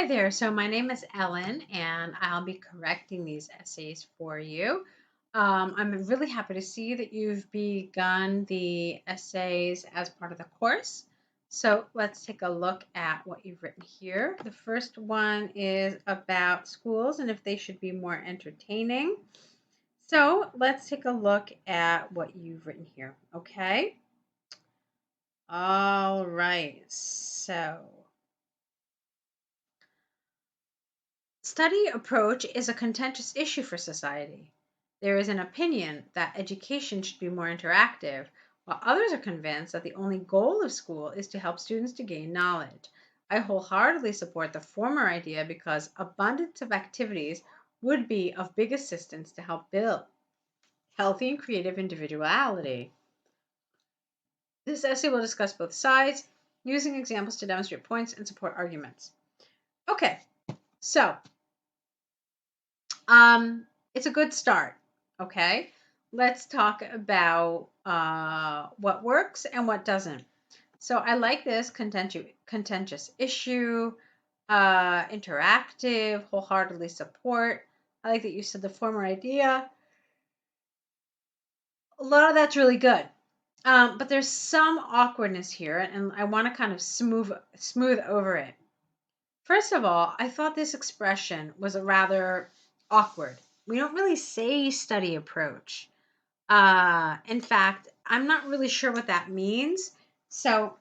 Hi there. So my name is Ellen, and I'll be correcting these essays for you. I'm really happy to see that you've begun the essays as part of the course. So let's take a look at what you've written here. The first one is about schools and if they should be more entertaining. So let's take a look at what you've written here. Okay. All right. So study approach is a contentious issue for society. There is an opinion that education should be more interactive, while others are convinced that the only goal of school is to help students to gain knowledge. I wholeheartedly support the former idea because abundance of activities would be of big assistance to help build healthy and creative individuality. This essay will discuss both sides, using examples to demonstrate points and support arguments. Okay, so it's a good start. Okay, let's talk about what works and what doesn't. So I like this contentious issue, interactive, wholeheartedly support. I like that you said the former idea. A lot of that's really good. But there's some awkwardness here, and I want to kind of smooth over it. First of all, I thought this expression was a rather awkward. We don't really say study approach. In fact, I'm not really sure what that means. So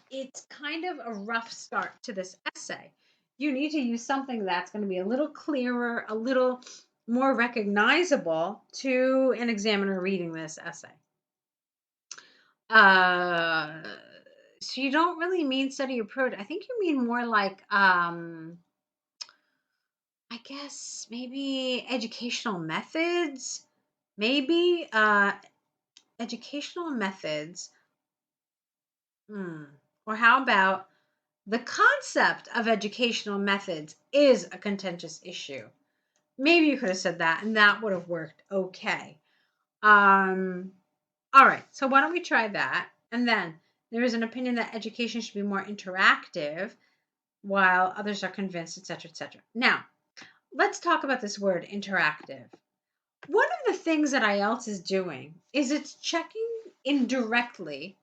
it's kind of a rough start to this essay. You need to use something that's going to be a little clearer, a little more recognizable to an examiner reading this essay. Uh, so you don't really mean study approach. I think you mean more like I guess maybe educational methods. Maybe educational methods. Or how about the concept of educational methods is a contentious issue? Maybe you could have said that and that would have worked okay. All right, so why don't we try that? And then there is an opinion that education should be more interactive while others are convinced, etc., etc. Now, let's talk about this word interactive. One of the things that IELTS is doing is it's checking indirectly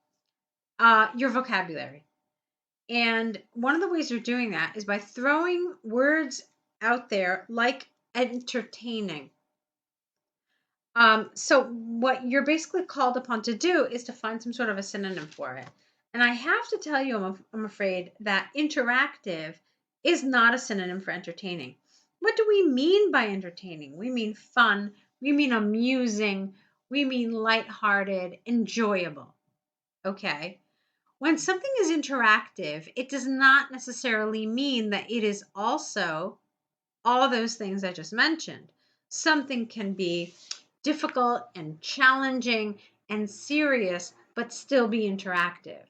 your vocabulary. And one of the ways they're doing that is by throwing words out there like entertaining. So what you're basically called upon to do is to find some sort of a synonym for it. And I have to tell you, I'm afraid that interactive is not a synonym for entertaining. What do we mean by entertaining? We mean fun, we mean amusing, we mean lighthearted, enjoyable. Okay. When something is interactive, it does not necessarily mean that it is also all those things I just mentioned. Something can be difficult and challenging and serious, but still be interactive.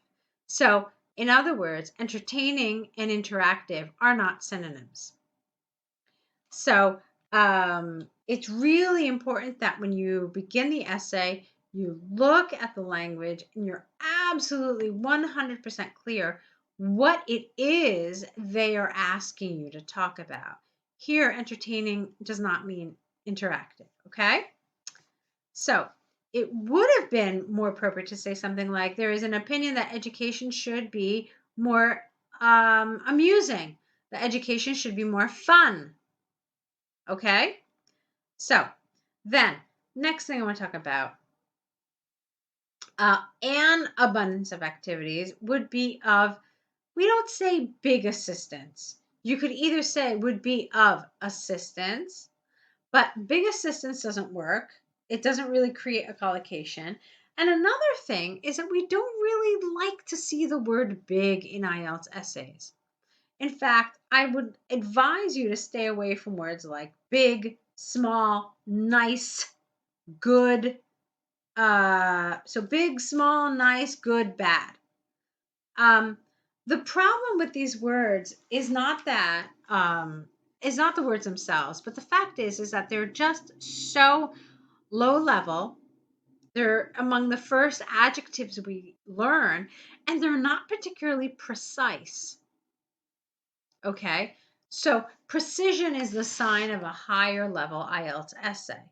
So, in other words, entertaining and interactive are not synonyms. So, it's really important that when you begin the essay, you look at the language and you're absolutely 100% clear what it is they are asking you to talk about. Here, entertaining does not mean interactive, okay? So it would have been more appropriate to say something like, there is an opinion that education should be more amusing, that education should be more fun, okay? So then, next thing I want to talk about, an abundance of activities would be of, we don't say big assistance. You could either say would be of assistance, but big assistance doesn't work. It doesn't really create a collocation. And another thing is that we don't really like to see the word big in IELTS essays. In fact, I would advise you to stay away from words like big, small, nice, good. So big, small, nice, good, bad. The problem with these words is not that is not the words themselves, but the fact is that they're just so low level. They're among the first adjectives we learn, and they're not particularly precise. Okay, so precision is the sign of a higher level IELTS essay.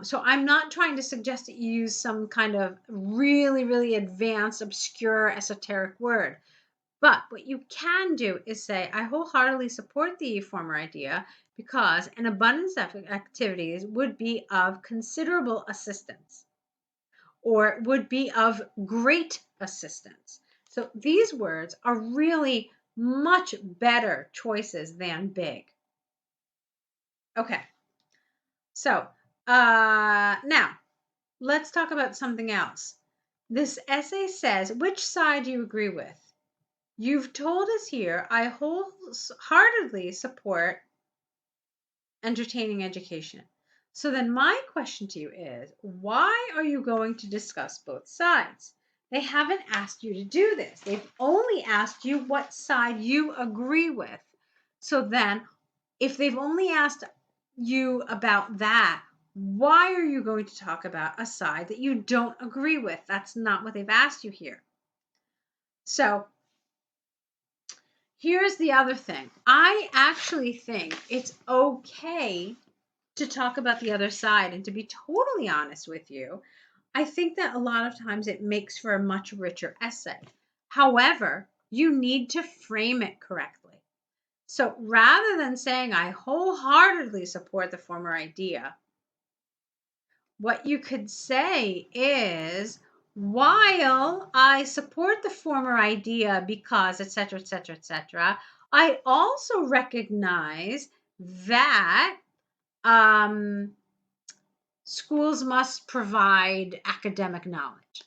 So I'm not trying to suggest that you use some kind of really, really advanced, obscure, esoteric word. But what you can do is say, I wholeheartedly support the former idea because an abundance of activities would be of considerable assistance or would be of great assistance. So these words are really much better choices than big. Okay, so now let's talk about something else. This essay says, which side do you agree with? You've told us here, I wholeheartedly support entertaining education. So then my question to you is, why are you going to discuss both sides? They haven't asked you to do this. They've only asked you what side you agree with. So then, if they've only asked you about that, why are you going to talk about a side that you don't agree with? That's not what they've asked you here. So here's the other thing. I actually think it's okay to talk about the other side. And to be totally honest with you, I think that a lot of times it makes for a much richer essay. However, you need to frame it correctly. So rather than saying, I wholeheartedly support the former idea, what you could say is, while I support the former idea because, etc., etc., etc., I also recognize that schools must provide academic knowledge.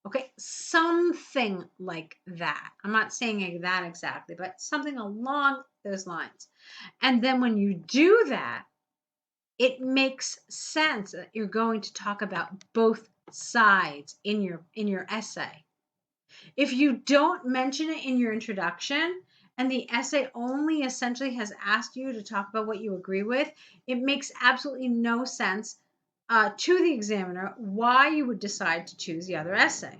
Okay, something like that. I'm not saying that exactly, but something along those lines. And then when you do that, it makes sense that you're going to talk about both sides in your essay. If you don't mention it in your introduction and the essay only essentially has asked you to talk about what you agree with, it makes absolutely no sense to the examiner why you would decide to choose the other essay.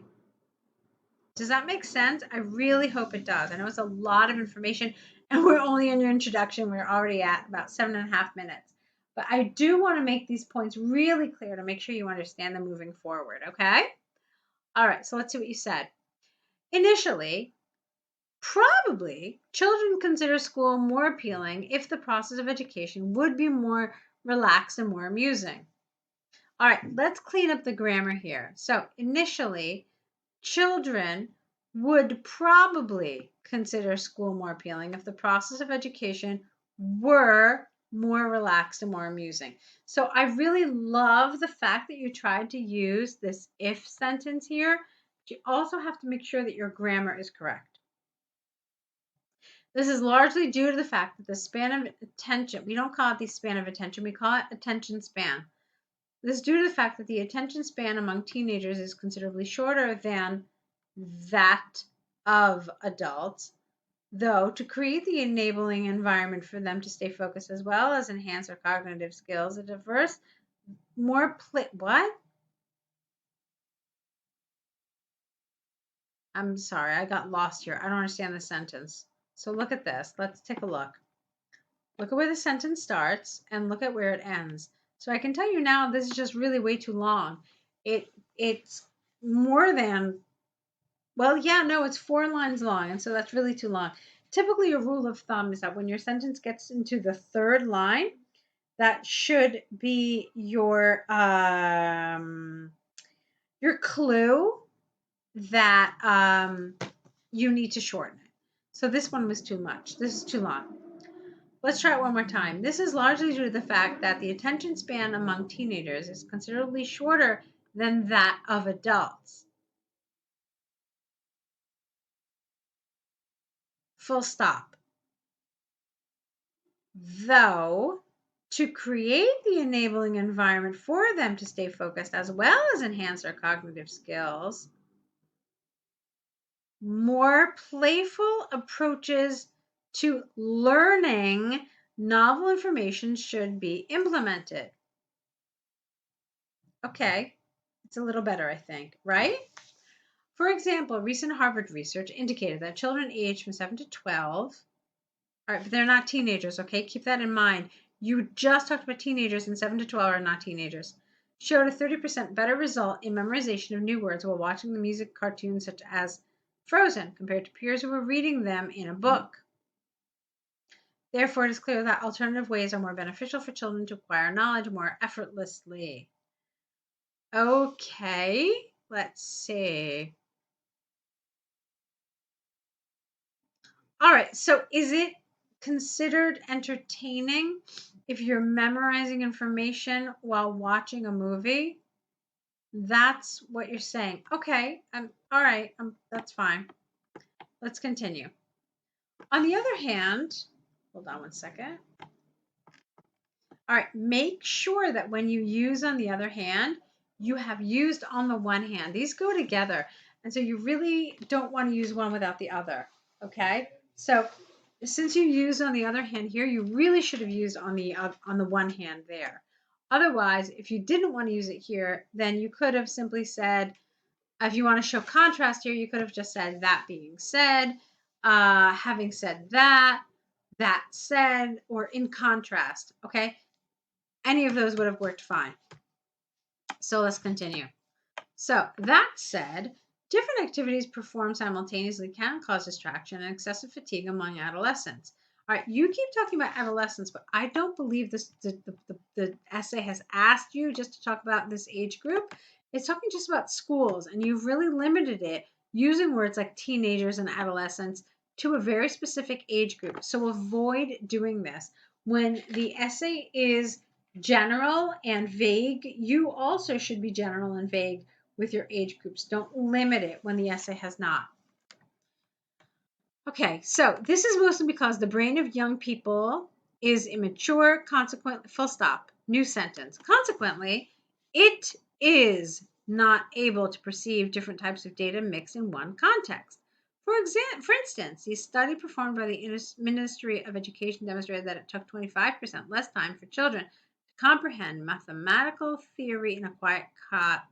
Does that make sense? I really hope it does. I know it's a lot of information and we're only in your introduction. We're already at about 7.5 minutes. But I do want to make these points really clear to make sure you understand them moving forward, okay? All right, so let's see what you said. Initially, probably children consider school more appealing if the process of education would be more relaxed and more amusing. All right, let's clean up the grammar here. So initially, children would probably consider school more appealing if the process of education were more relaxed and more amusing. So I really love the fact that you tried to use this if sentence here, but you also have to make sure that your grammar is correct. This is largely due to the fact that the span of attention, we don't call it the span of attention, we call it attention span. This is due to the fact that the attention span among teenagers is considerably shorter than that of adults, though to create the enabling environment for them to stay focused as well as enhance their cognitive skills, a diverse, more what? I'm sorry, I got lost here. I don't understand the sentence. So look at this. Let's take a look. Look at where the sentence starts and look at where it ends. So I can tell you now this is just really way too long. It's more than, well, yeah, no, it's 4 lines long, and so that's really too long. Typically, a rule of thumb is that when your sentence gets into the third line, that should be your clue that you need to shorten it. So this one was too much. This is too long. Let's try it one more time. This is largely due to the fact that the attention span among teenagers is considerably shorter than that of adults. Full stop. Though, to create the enabling environment for them to stay focused as well as enhance their cognitive skills, more playful approaches to learning novel information should be implemented. Okay, it's a little better, I think, right? For example, recent Harvard research indicated that children aged from 7 to 12 All right, but they're not teenagers, okay? Keep that in mind. You just talked about teenagers, and 7 to 12 are not teenagers. Showed a 30% better result in memorization of new words while watching the music cartoons such as Frozen compared to peers who were reading them in a book. Therefore, it is clear that alternative ways are more beneficial for children to acquire knowledge more effortlessly. Okay, let's see. All right, so is it considered entertaining if you're memorizing information while watching a movie? That's what you're saying. Okay, all right, that's fine. Let's continue. On the other hand, hold on one second. All right, make sure that when you use on the other hand, you have used on the one hand. These go together. And so you really don't want to use one without the other. Okay? So since you used on the other hand here, you really should have used on the one hand there. Otherwise, if you didn't want to use it here, then you could have simply said, if you want to show contrast here, you could have just said that being said, having said that said, or in contrast. Okay? Any of those would have worked fine. So let's continue. So that said, different activities performed simultaneously can cause distraction and excessive fatigue among adolescents. All right, you keep talking about adolescents, but I don't believe the essay has asked you just to talk about this age group. It's talking just about schools, and you've really limited it using words like teenagers and adolescents to a very specific age group. So avoid doing this. When the essay is general and vague, you also should be general and vague with your age groups. Don't limit it when the essay has not. Okay, so this is mostly because the brain of young people is immature, consequently, full stop, new sentence. Consequently, it is not able to perceive different types of data mixed in one context. For instance, the study performed by the Ministry of Education demonstrated that it took 25% less time for children to comprehend mathematical theory in a quiet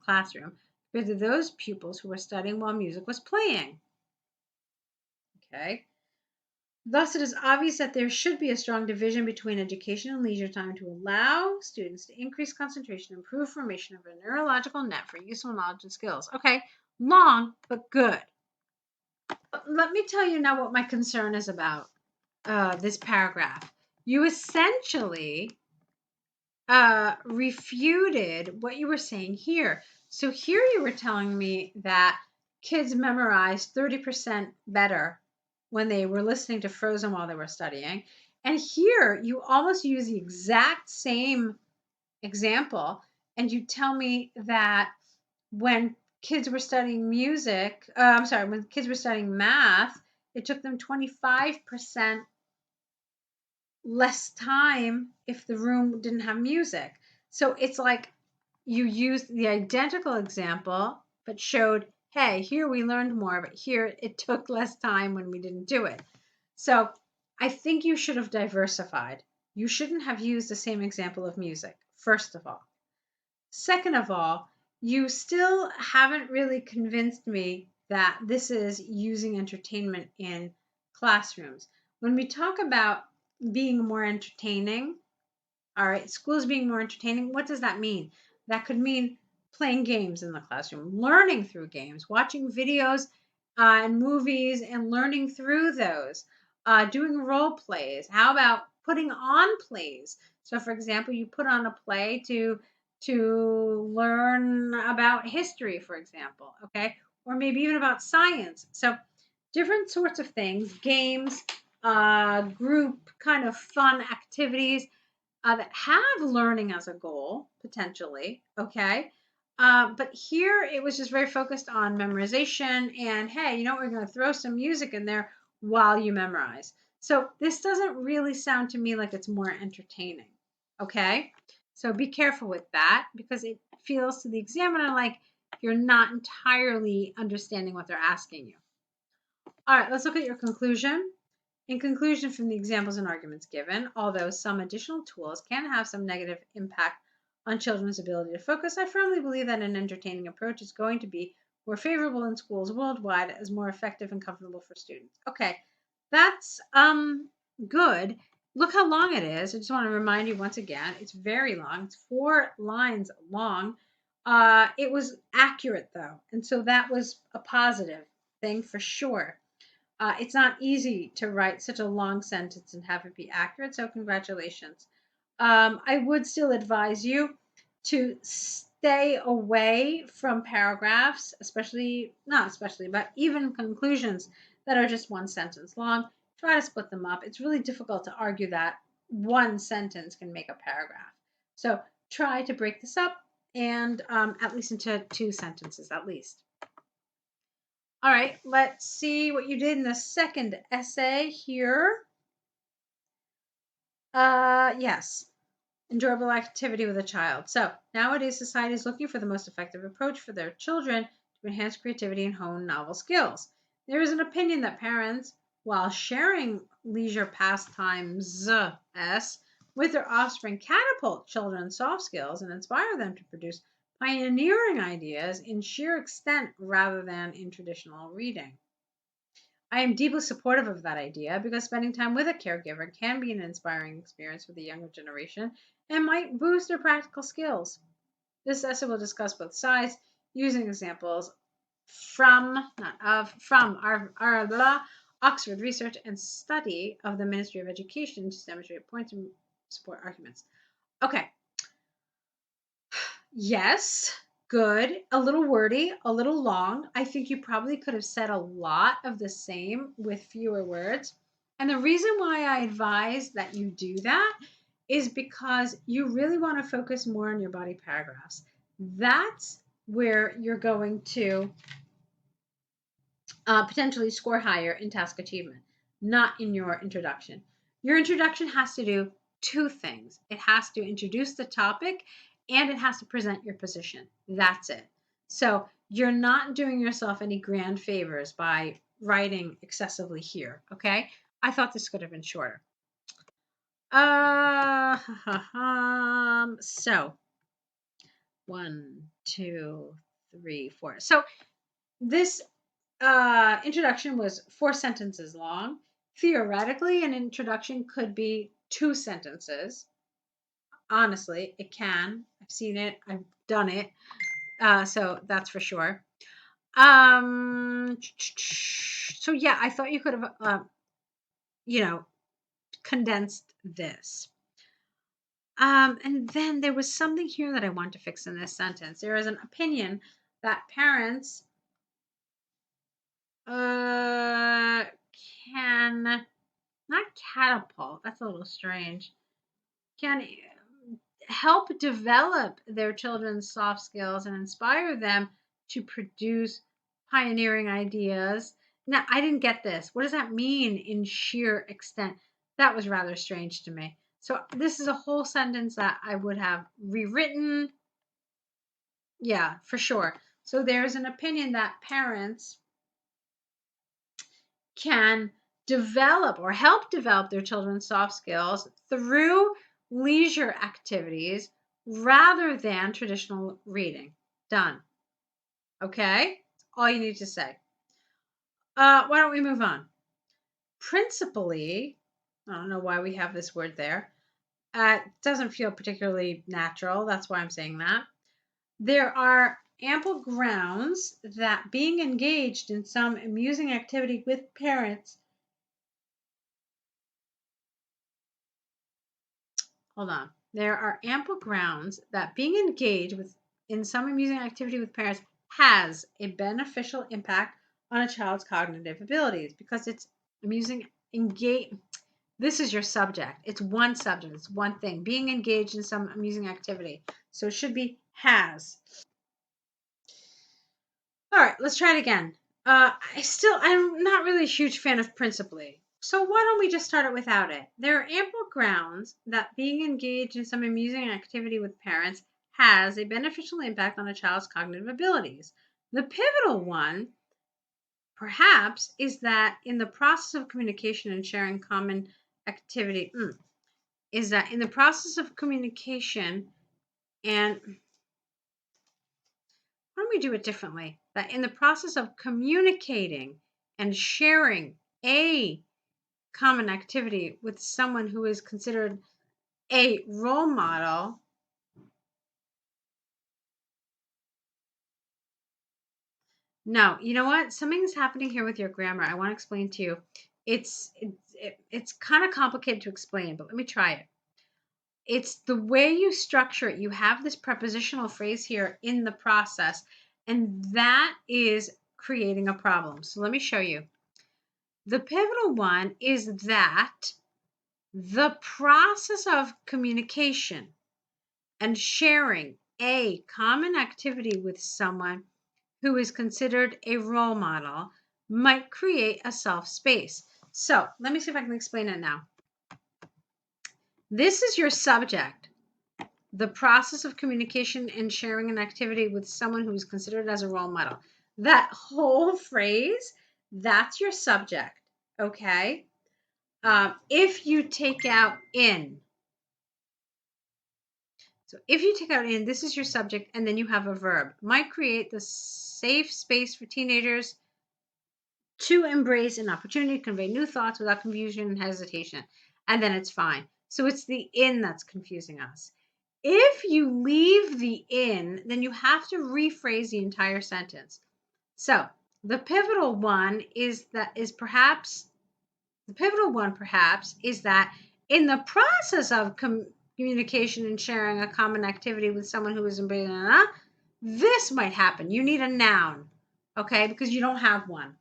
classroom compared to those pupils who were studying while music was playing. Okay. Thus, it is obvious that there should be a strong division between education and leisure time to allow students to increase concentration, improve formation of a neurological net for useful knowledge and skills. Okay, long but good. Let me tell you now what my concern is about this paragraph. You essentially refuted what you were saying here. So here you were telling me that kids memorized 30% better when they were listening to Frozen while they were studying. And here you almost use the exact same example, and you tell me that when kids were studying when kids were studying math, it took them 25% less time if the room didn't have music. So it's like you used the identical example, but showed, hey, here we learned more, but here it took less time when we didn't do it. So I think you should have diversified. You shouldn't have used the same example of music, first of all. Second of all, you still haven't really convinced me that this is using entertainment in classrooms. When we talk about being more entertaining, all right, schools being more entertaining, what does that mean? That could mean playing games in the classroom, learning through games, watching videos and movies and learning through those, doing role plays. How about putting on plays? So, for example, you put on a play to learn about history, for example, okay, or maybe even about science. So, different sorts of things, games, group kind of fun activities that have learning as a goal, potentially, okay? But here it was just very focused on memorization and, hey, you know, we're going to throw some music in there while you memorize. So this doesn't really sound to me like it's more entertaining, okay? So be careful with that because it feels to the examiner like you're not entirely understanding what they're asking you. All right, let's look at your conclusion. In conclusion, from the examples and arguments given, although some additional tools can have some negative impact on children's ability to focus, I firmly believe that an entertaining approach is going to be more favorable in schools worldwide as more effective and comfortable for students. Okay, that's good. Look how long it is. I just want to remind you once again, it's very long. It's 4 lines long. It was accurate though, and so that was a positive thing for sure. It's not easy to write such a long sentence and have it be accurate, so congratulations. I would still advise you to stay away from paragraphs, especially, not especially, but even conclusions that are just one sentence long. Try to split them up. It's really difficult to argue that one sentence can make a paragraph. So try to break this up and at least into 2 sentences at least. All right, let's see what you did in the second essay here. Yes, enjoyable activity with a child. So nowadays, society is looking for the most effective approach for their children to enhance creativity and hone novel skills. There is an opinion that parents, while sharing leisure pastimes with their offspring, catapult children's soft skills and inspire them to produce pioneering ideas in sheer extent rather than in traditional reading. I am deeply supportive of that idea because spending time with a caregiver can be an inspiring experience for the younger generation and might boost their practical skills. This essay will discuss both sides using examples from, not of, from our Oxford research and study of the Ministry of Education to demonstrate points and support arguments. Okay, yes, good. A little wordy, a little long. I think you probably could have said a lot of the same with fewer words. And the reason why I advise that you do that is because you really want to focus more on your body paragraphs. That's where you're going to potentially score higher in task achievement, not in your introduction. Your introduction has to do 2 things. It has to introduce the topic and it has to present your position. That's it. So you're not doing yourself any grand favors by writing excessively here, okay? I thought this could have been shorter. So 1, 2, 3, 4. So this introduction was 4 sentences long. Theoretically, an introduction could be 2 sentences. Honestly, it can. I've seen it. I've done it. So that's for sure. So yeah, I thought you could have, condensed this. And then there was something here that I want to fix in this sentence. There is an opinion that parents can not catapult, that's a little strange, can help develop their children's soft skills and inspire them to produce pioneering ideas. Now, I didn't get this. What does that mean in sheer extent? That was rather strange to me. So, this is a whole sentence that I would have rewritten. Yeah, for sure. So, there's an opinion that parents can develop or help develop their children's soft skills through leisure activities rather than traditional reading. Done. Okay? All you need to say. Why don't we move on? Principally, I don't know why we have this word there. It doesn't feel particularly natural. That's why I'm saying that. There are ample grounds that being engaged in some amusing activity with parents. Hold on. There are ample grounds that being engaged in some amusing activity with parents has a beneficial impact on a child's cognitive abilities because it's amusing engage. This is your subject. It's one subject. It's one thing. Being engaged in some amusing activity. So it should be has. All right, let's try it again. I'm not really a huge fan of principally. So why don't we just start it without it? There are ample grounds that being engaged in some amusing activity with parents has a beneficial impact on a child's cognitive abilities. The pivotal one, perhaps, is that in the process of communication and sharing common activity, is that in the process of communication and why don't we do it differently? That in the process of communicating and sharing a common activity with someone who is considered a role model. No, you know what? Something's happening here with your grammar. I want to explain to you. It's kind of complicated to explain, but let me try it. It's the way you structure it. You have this prepositional phrase here in the process, and that is creating a problem. So let me show you. The pivotal one is that the process of communication and sharing a common activity with someone who is considered a role model might create a self space. So let me see if I can explain it now. This is your subject. The process of communication and sharing an activity with someone who is considered as a role model. That whole phrase, that's your subject, okay? If you take out in, so if you take out in, this is your subject, and then you have a verb, might create the safe space for teenagers to embrace an opportunity to convey new thoughts without confusion and hesitation. And then it's fine. So it's the in that's confusing us. If you leave the in, then you have to rephrase the entire sentence. So the pivotal one perhaps is that in the process of communication and sharing a common activity with someone who is in this might happen. You need a noun, okay? Because you don't have one.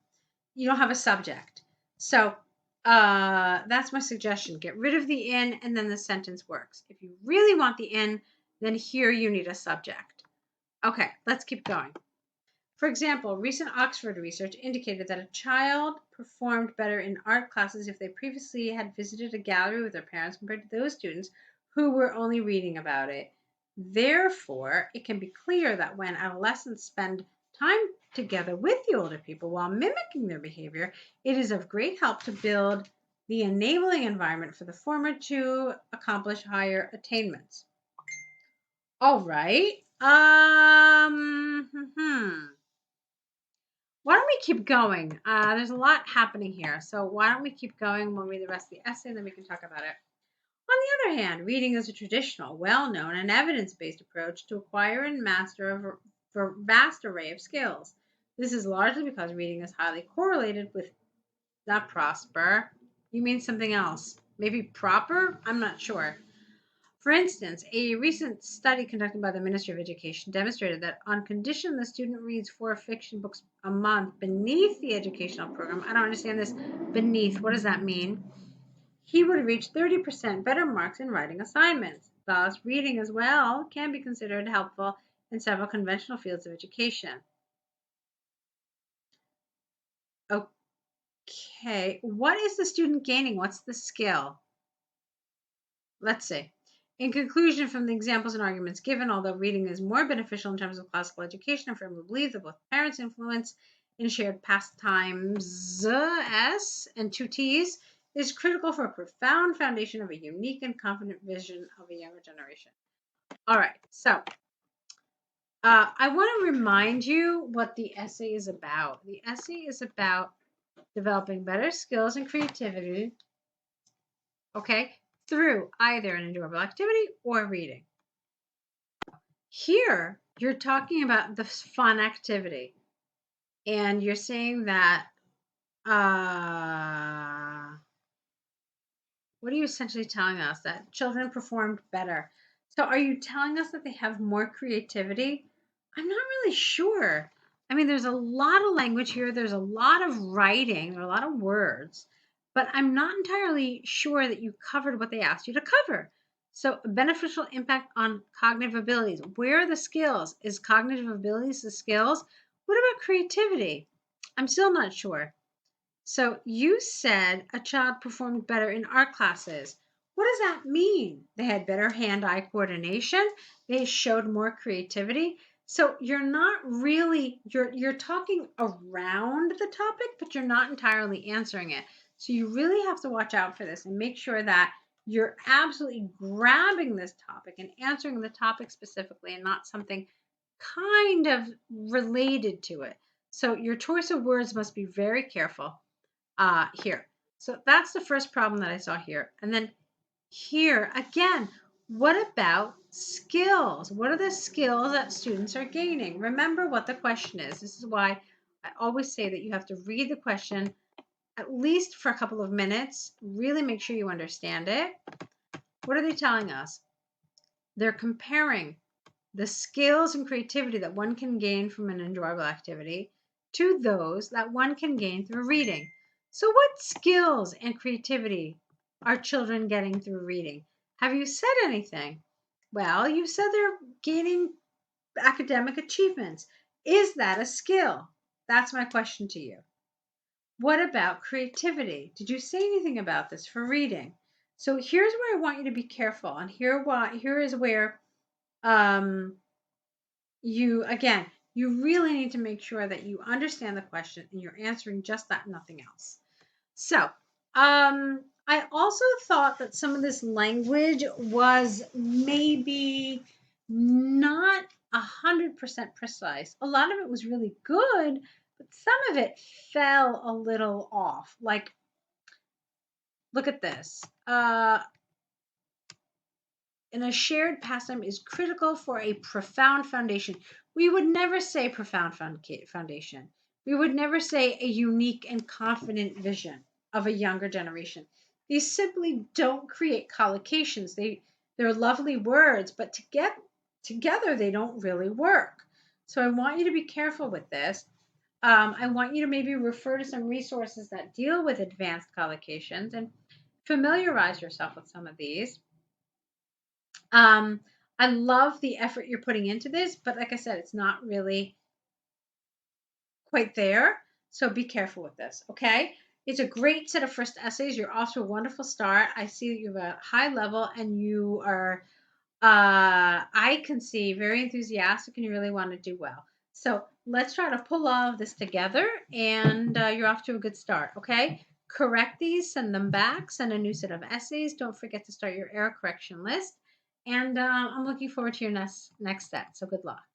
You don't have a subject. So that's my suggestion. Get rid of the in, and then the sentence works. If you really want the in, then here you need a subject. Okay, let's keep going. For example, recent Oxford research indicated that a child performed better in art classes if they previously had visited a gallery with their parents compared to those students who were only reading about it. Therefore, it can be clear that when adolescents spend time together with the older people while mimicking their behavior, it is of great help to build the enabling environment for the former to accomplish higher attainments. All right. Why don't we keep going? There's a lot happening here. So why don't we keep going? We'll read the rest of the essay and then we can talk about it. On the other hand, reading is a traditional, well-known, and evidence-based approach to acquire and master a vast array of skills. This is largely because reading is highly correlated with not prosper. You mean something else? Maybe proper? I'm not sure. For instance, a recent study conducted by the Ministry of Education demonstrated that on condition the student reads 4 fiction books a month beneath the educational program. I don't understand this. Beneath, what does that mean? He would reach 30% better marks in writing assignments. Thus, reading as well can be considered helpful in several conventional fields of education. Okay, what is the student gaining? What's the skill? Let's see. In conclusion, from the examples and arguments given, although reading is more beneficial in terms of classical education, I firmly believe that both parents' influence in shared pastimes S and 2 T's is critical for a profound foundation of a unique and confident vision of a younger generation. All right, so I want to remind you what the essay is about. The essay is about developing better skills and creativity, okay, through either an enjoyable activity or reading. Here, you're talking about the fun activity, and you're saying that, what are you essentially telling us? That children performed better. So are you telling us that they have more creativity? I'm not really sure. I mean, there's a lot of language here. There's a lot of writing. There are a lot of words. But I'm not entirely sure that you covered what they asked you to cover. So beneficial impact on cognitive abilities. Where are the skills? Is cognitive abilities the skills? What about creativity? I'm still not sure. So you said a child performed better in art classes. What does that mean? They had better hand-eye coordination. They showed more creativity. So you're not really, you're talking around the topic, but you're not entirely answering it. So you really have to watch out for this and make sure that you're absolutely grabbing this topic and answering the topic specifically and not something kind of related to it. So your choice of words must be very careful here. So that's the first problem that I saw here. And then here again, what about skills? What are the skills that students are gaining? Remember what the question is. This is why I always say that you have to read the question at least for a couple of minutes. Really make sure you understand it. What are they telling us? They're comparing the skills and creativity that one can gain from an enjoyable activity to those that one can gain through reading. So, what skills and creativity are children getting through reading? Have you said anything? Well, you said they're gaining academic achievements. Is that a skill? That's my question to you. What about creativity? Did you say anything about this for reading? So here's where I want you to be careful, and here is where um, you really need to make sure that you understand the question and you're answering just that, nothing else. So, I also thought that some of this language was maybe not 100% precise. A lot of it was really good, but some of it fell a little off. Like, look at this. And a shared pastime is critical for a profound foundation. We would never say profound foundation. We would never say a unique and confident vision of a younger generation. These simply don't create collocations. They're lovely words, but together they don't really work. So I want you to be careful with this. I want you to maybe refer to some resources that deal with advanced collocations and familiarize yourself with some of these. Um, I love the effort you're putting into this, but like I said, it's not really quite there. So be careful with this, okay? It's a great set of first essays. You're off to a wonderful start. I see that you have a high level and you are, I can see, very enthusiastic and you really want to do well. So let's try to pull all of this together and you're off to a good start, okay? Correct these, send them back, send a new set of essays. Don't forget to start your error correction list. And I'm looking forward to your next step. So good luck.